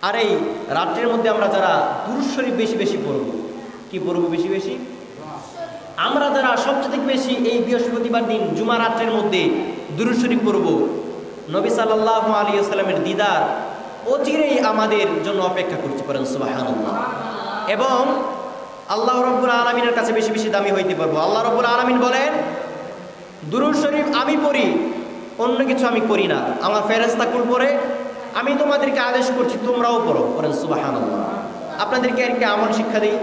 আর এই রাত্রের মধ্যে আমরা যারা দুরূদ শরীফ বেশি বেশি পড়ব, কি পড়ব বেশি বেশি? আমরা যারা সবচেয়ে বেশি এই বৃহস্পতিবার দিন জুমা রাত্রের মধ্যে দুরূদ শরীফ পড়ব, নবী সাল্লাল্লাহু আলাইহি ওয়াসাল্লামের দিদার অচিরেই আমাদের জন্য অপেক্ষা করছে, পড়েন সুবহানাল্লাহ। এবং আল্লাহ রাব্বুল আলামিনের কাছে বেশি বেশি দামি হইতে পারবো। আল্লাহ রাব্বুল আলামিন বলেন, দুরূদ শরীফ আমি পড়ি, অন্য কিছু আমি করি না, আমার ফেরেশতা কুল পড়ে, আমি তোমাদেরকে আদেশ করছি তোমরাও পড়ো, পড়েন সুবহানাল্লাহ। আপনাদেরকে আর কি আমল শিক্ষা দেই,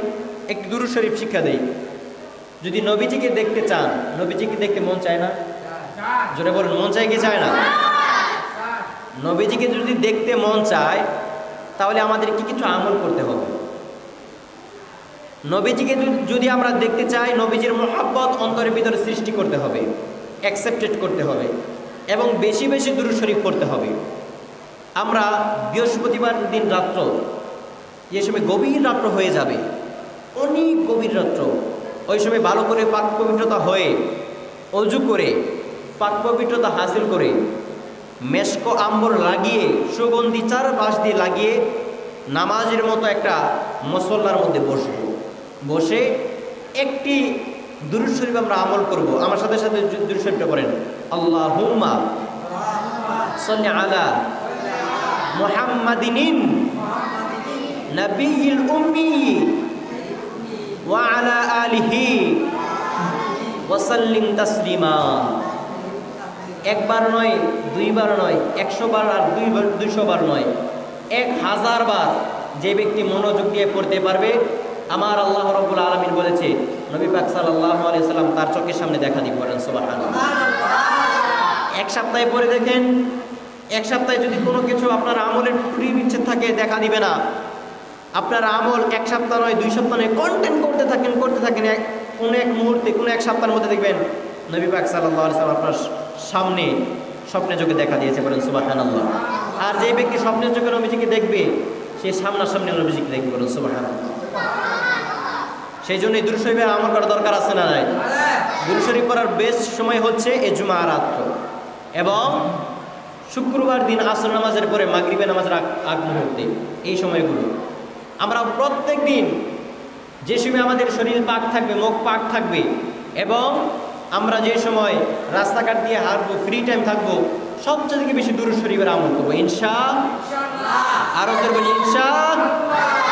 একটু দুরূদ শরীফ শিক্ষা দেই। যদি নবীজিকে দেখতে চান, নবীজিকে দেখতে মন চায় না? জোরে বলুন, মন চায় কি চায় না? নবীজিকে যদি দেখতে মন চায় তাহলে আমাদের কি কিছু আমল করতে হবে। নবীজিকে যদি আমরা দেখতে চাই, নবীজির মহব্বত অন্তরের ভিতরে সৃষ্টি করতে হবে, অ্যাকসেপ্টেড করতে হবে এবং বেশি বেশি দুরূদ শরীফ পড়তে হবে। আমরা বৃহস্পতিবার দিন রাত্র, যে সময় গভীর রাত্র হয়ে যাবে, অনেক গভীর রাত্র, ওই সময় ভালো করে পাক পবিত্রতা হয়ে অজু করে পাক পবিত্রতা হাসিল করে মেশক আম্বর লাগিয়ে সুগন্ধি চারপাশ দিয়ে লাগিয়ে নামাজের মতো একটা মুসল্লার মধ্যে বসব, বসে একটি দুরূদ শরীফ আমরা আমল করব। আমার সাথে সাথে দুরূদ শরীফটা পড়েন, আল্লাহুম্মা সাল্লি আলা মুহাম্মাদিন নবিয়্যিল উম্মি ওয়া আলা আলিহি ওয়া সাল্লিম তাসলিমা। একবার নয়, দুইবার নয়, 100 বার আর 200 বার নয়, 1000 বার যে ব্যক্তি মনোযোগ দিয়ে পড়তে পারবে, আমার আল্লাহ রাব্বুল আলামিন বলেছে, নবী পাক সাল্লাল্লাহু আলাইহি সাল্লাম তার চোখের সামনে দেখা দিবেন, বলেন সুবহানাল্লাহ। এক সপ্তাহে পড়ে দেখেন, এক সপ্তাহে যদি কোনো কিছু আপনার আমলের ত্রুটি বিচ্ছেদ থাকে, দেখা দিবে না। আপনার আমল এক সপ্তাহ নয়, 2 সপ্তাহ নয়, কন্টেন্ট করতে থাকেন কোনো এক মুহূর্তে, কোনো এক সপ্তাহের মধ্যে দেখবেন নবী পাক সাল্লাল্লাহু আলাইহি সাল্লাম আপনার সামনে স্বপ্নে চোখে দেখা দিয়েছে, বলেন সুবহানাল্লাহ। আর যে ব্যক্তি স্বপ্নের চোখে নবীজিকে দেখবে, সে সামনাসামনি নবীজিকে দেখবে, বলেন সুবহানাল্লাহ। সেই জন্যই দুরূদ শরীফের আমল করা দরকার আছে না নাই? দুরূদ শরীফ পড়ার বেস্ট সময় হচ্ছে এই জুমা রাত্র এবং শুক্রবার দিন আসর নামাজের পরে মাগরিবের নামাজের আগ মুহূর্তে, এই সময়গুলো আমরা প্রত্যেক দিন যে সময় আমাদের শরীর পাক থাকবে, মুখ পাক থাকবে এবং আমরা যে সময় রাস্তাঘাট দিয়ে হাঁটবো, ফ্রি টাইম থাকবো, সবচেয়ে বেশি দুরূদ শরীফের আমল করবো ইনশাআল্লাহ। আরো করবেন ইনশাআল্লাহ।